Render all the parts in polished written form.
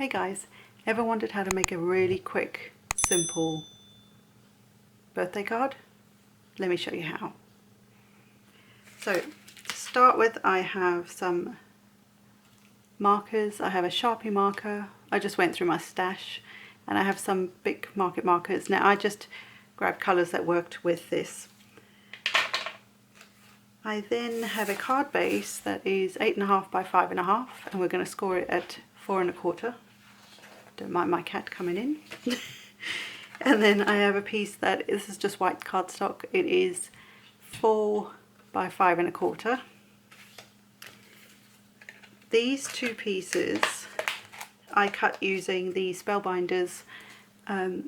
Hey guys, ever wondered how to make a really quick, simple birthday card? Let me show you how. So to start with, I have some markers. I have a Sharpie marker. I just went through my stash, and I have some big market markers. Now I just grabbed colours that worked with this. I then have a card base that is 8.5 by 5.5, and we're going to score it at 4.25. Don't mind my cat coming in. And then I have a piece that, this is just white cardstock. It is 4 by 5.25. These two pieces I cut using the Spellbinders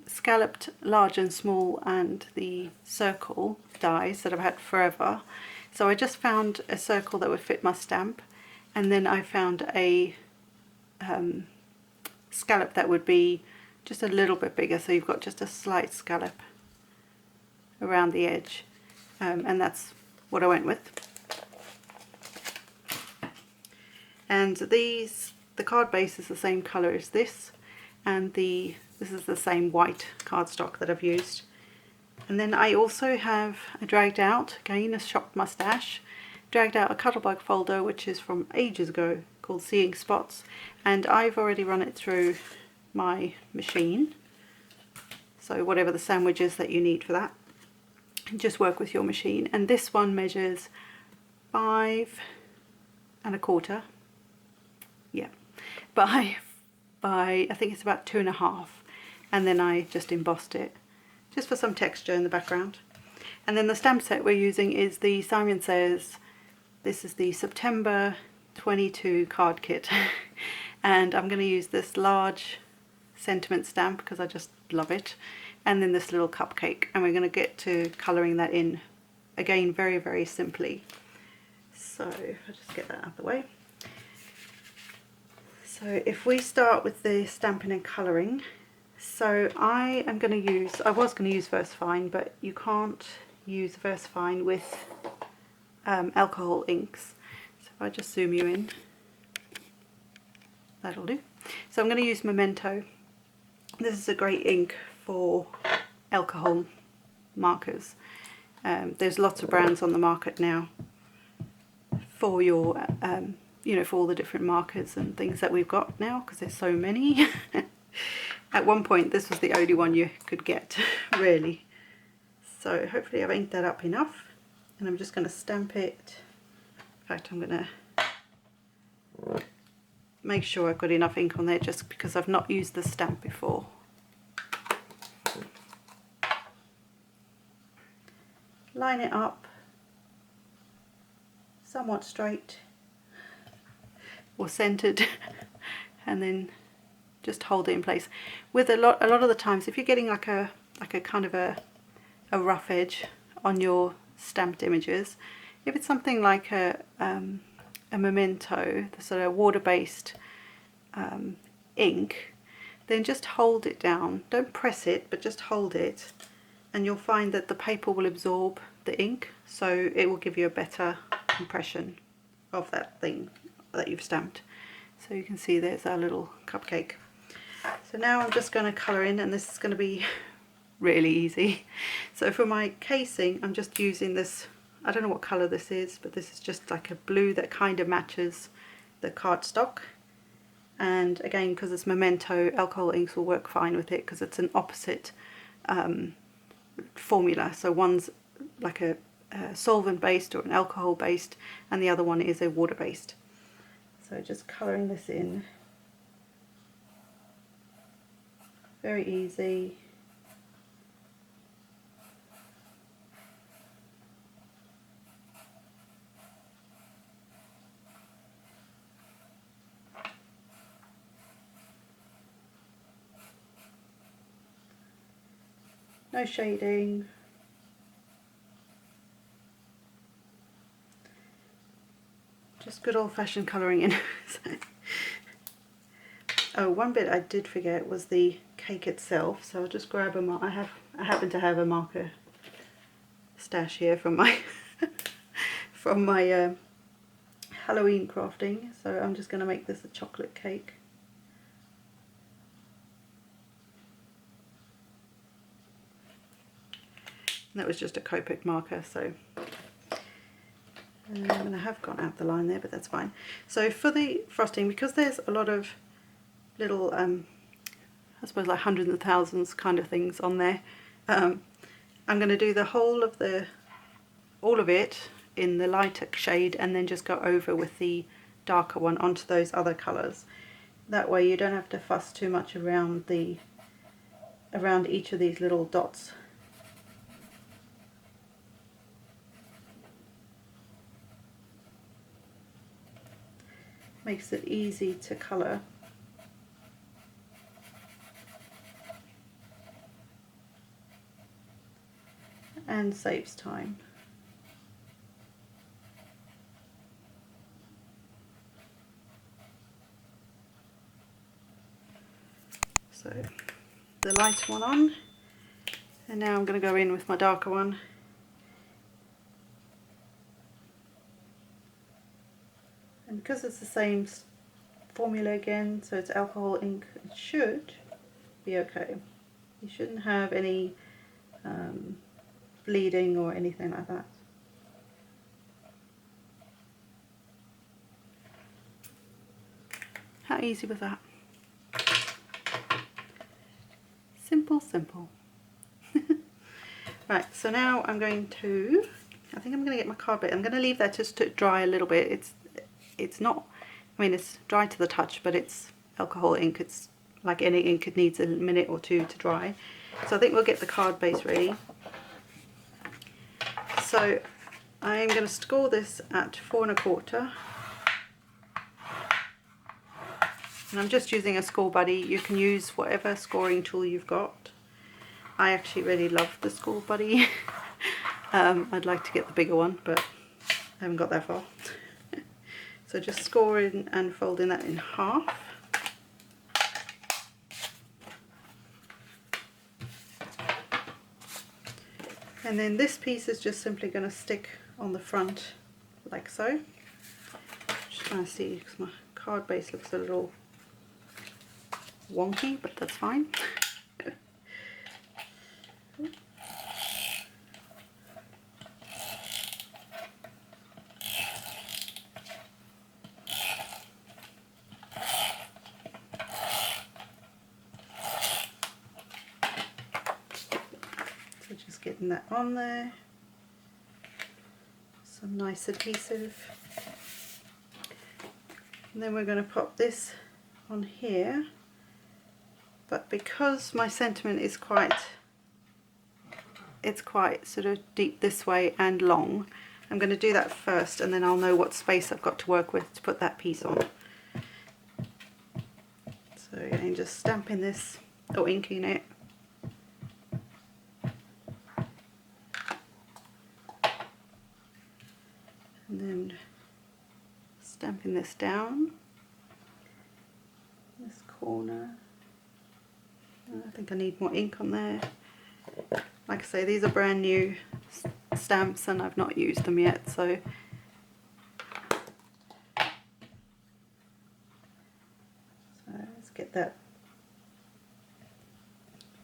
scalloped large and small and the circle dies that I've had forever. So I just found a circle that would fit my stamp, and then I found a scallop that would be just a little bit bigger, so you've got just a slight scallop around the edge, and that's what I went with. And the card base is the same colour as this, and this is the same white cardstock that I've used. And then I also have, I dragged out, again a shop mustache, dragged out a Cuttlebug folder which is from ages ago called Seeing Spots, and I've already run it through my machine. So whatever the sandwich is that you need for that, just work with your machine. And this one measures 5.25, yeah, by I think it's about 2.5, and then I just embossed it just for some texture in the background. And then the stamp set we're using is the Simon Says. This is the September 22 card kit, and I'm going to use this large sentiment stamp because I just love it, and then this little cupcake, and we're going to get to colouring that in again very, very simply. So I'll just get that out of the way. So if we start with the stamping and colouring, so I was going to use VersaFine, but you can't use VersaFine with alcohol inks. So if I just zoom you in, that'll do. So I'm going to use Memento. This is a great ink for alcohol markers. There's lots of brands on the market now for your, you know, for all the different markers and things that we've got now, because there's so many. At one point this was the only one you could get, really. So hopefully I've inked that up enough, and I'm just going to stamp it. In fact, I'm going to make sure I've got enough ink on there, just because I've not used the stamp before. Line it up somewhat straight or centered, and then just hold it in place. With a lot of the times, if you're getting like a kind of a rough edge on your stamped images, if it's something like a Memento, the sort of water-based ink, then just hold it down. Don't press it, but just hold it, and you'll find that the paper will absorb the ink, so it will give you a better impression of that thing that you've stamped. So you can see there's our little cupcake. So now I'm just going to colour in, and this is going to be really easy. So for my casing, I'm just using this, I don't know what colour this is, but this is just like a blue that kind of matches the cardstock. And again, because it's Memento, alcohol inks will work fine with it because it's an opposite formula. So one's like a solvent based or an alcohol based, and the other one is a water based. So just colouring this in. Very easy. No shading. Just good old-fashioned colouring in. Oh, one bit I did forget was the cake itself, so I'll just grab a marker. I happen to have a marker stash here from my from my Halloween crafting, so I'm just going to make this a chocolate cake. That was just a Copic marker, so and I have gone out the line there, but that's fine. So for the frosting, because there's a lot of little, I suppose like hundreds and thousands kind of things on there, I'm going to do the whole of all of it in the lighter shade and then just go over with the darker one onto those other colours. That way you don't have to fuss too much around each of these little dots. Makes it easy to colour. And saves time. So the lighter one on, and now I'm going to go in with my darker one. And because it's the same formula again, so it's alcohol ink, it should be okay. You shouldn't have any bleeding or anything like that. How easy was that? Simple, simple. Right, so now I'm going to, I think I'm going to get my card bit. I'm going to leave that just to dry a little bit. It's not, I mean, it's dry to the touch, but it's alcohol ink. It's like any ink, it needs a minute or two to dry. So I think we'll get the card base ready. So I'm going to score this at 4 1/4. And I'm just using a score buddy. You can use whatever scoring tool you've got. I actually really love the score buddy. I'd like to get the bigger one, but I haven't got that far. So just scoring and folding that in half. And then this piece is just simply going to stick on the front like so. Just trying to see because my card base looks a little wonky, but that's fine. So just getting that on there. Some nice adhesive. And then we're going to pop this on here. But because my sentiment is quite sort of deep this way and long, I'm going to do that first and then I'll know what space I've got to work with to put that piece on. So again, just stamping this or inking it. And then stamping this down, this corner. I think I need more ink on there. Like I say, these are brand new stamps and I've not used them yet, so let's get that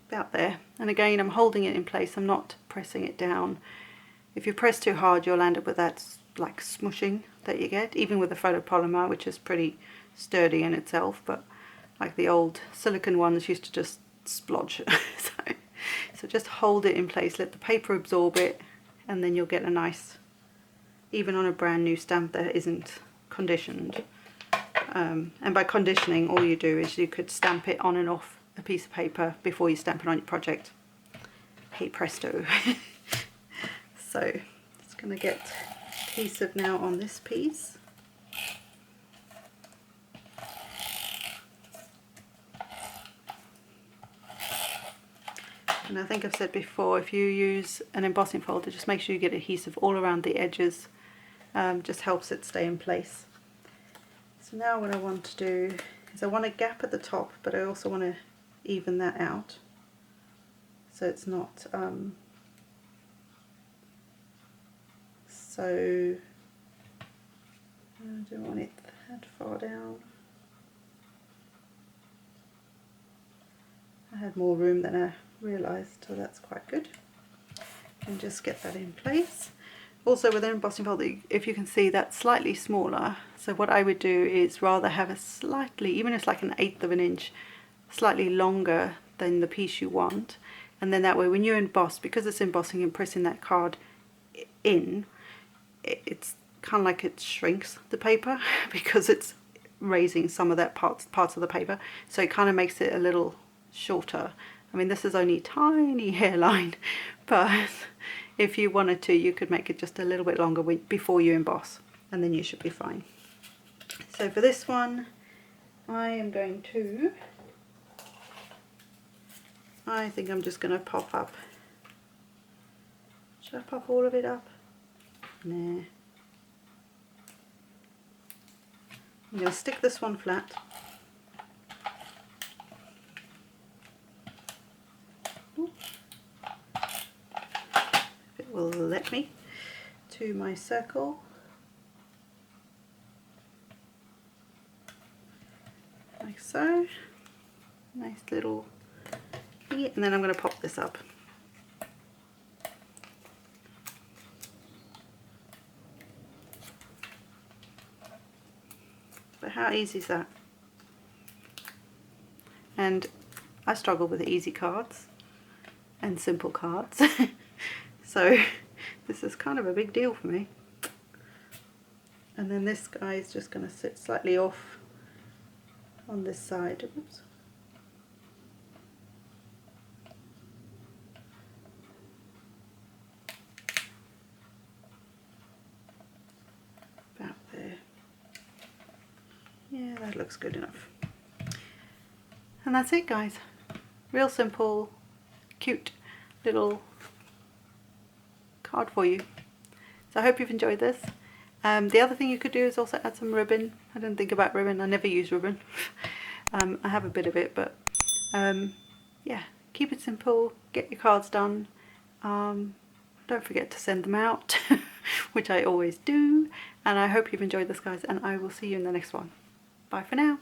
about there. And again, I'm holding it in place, I'm not pressing it down. If you press too hard, you'll end up with that like smushing that you get, even with the photopolymer, which is pretty sturdy in itself, but like the old silicone ones used to just splodge. So just hold it in place, let the paper absorb it, and then you'll get a nice, even on a brand new stamp that isn't conditioned. And by conditioning, all you do is you could stamp it on and off a piece of paper before you stamp it on your project. Hey presto. So it's going to get adhesive now on this piece. And I think I've said before, if you use an embossing folder, just make sure you get adhesive all around the edges. Just helps it stay in place. So now what I want to do is I want a gap at the top, but I also want to even that out so it's not so I don't want it that far down. I had more room than I realised, so that's quite good. and just get that in place. Also with an embossing folder, if you can see, that's slightly smaller. So what I would do is rather have a slightly, even if it's like 1/8 of an inch, slightly longer than the piece you want. And then that way when you emboss, because it's embossing and pressing that card in, it's kind of like it shrinks the paper because it's raising some of that parts of the paper. So it kind of makes it a little shorter. I mean, this is only a tiny hairline, but if you wanted to, you could make it just a little bit longer before you emboss, and then you should be fine. So for this one, I think I'm just going to pop up. Should I pop all of it up? Nah. I'm going to stick this one flat. If it will let me, to my circle. Like so. Nice little, and then I'm going to pop this up. But how easy is that? And I struggle with easy cards and simple cards. So this is kind of a big deal for me. And then this guy is just going to sit slightly off on this side. Oops. About there. Yeah, that looks good enough. And that's it, guys. Real simple, cute little card for you. So I hope you've enjoyed this. The other thing you could do is also add some ribbon. I didn't think about ribbon. I never use ribbon. I have a bit of it, but yeah, keep it simple. Get your cards done. Don't forget to send them out, which I always do. And I hope you've enjoyed this, guys, and I will see you in the next one. Bye for now.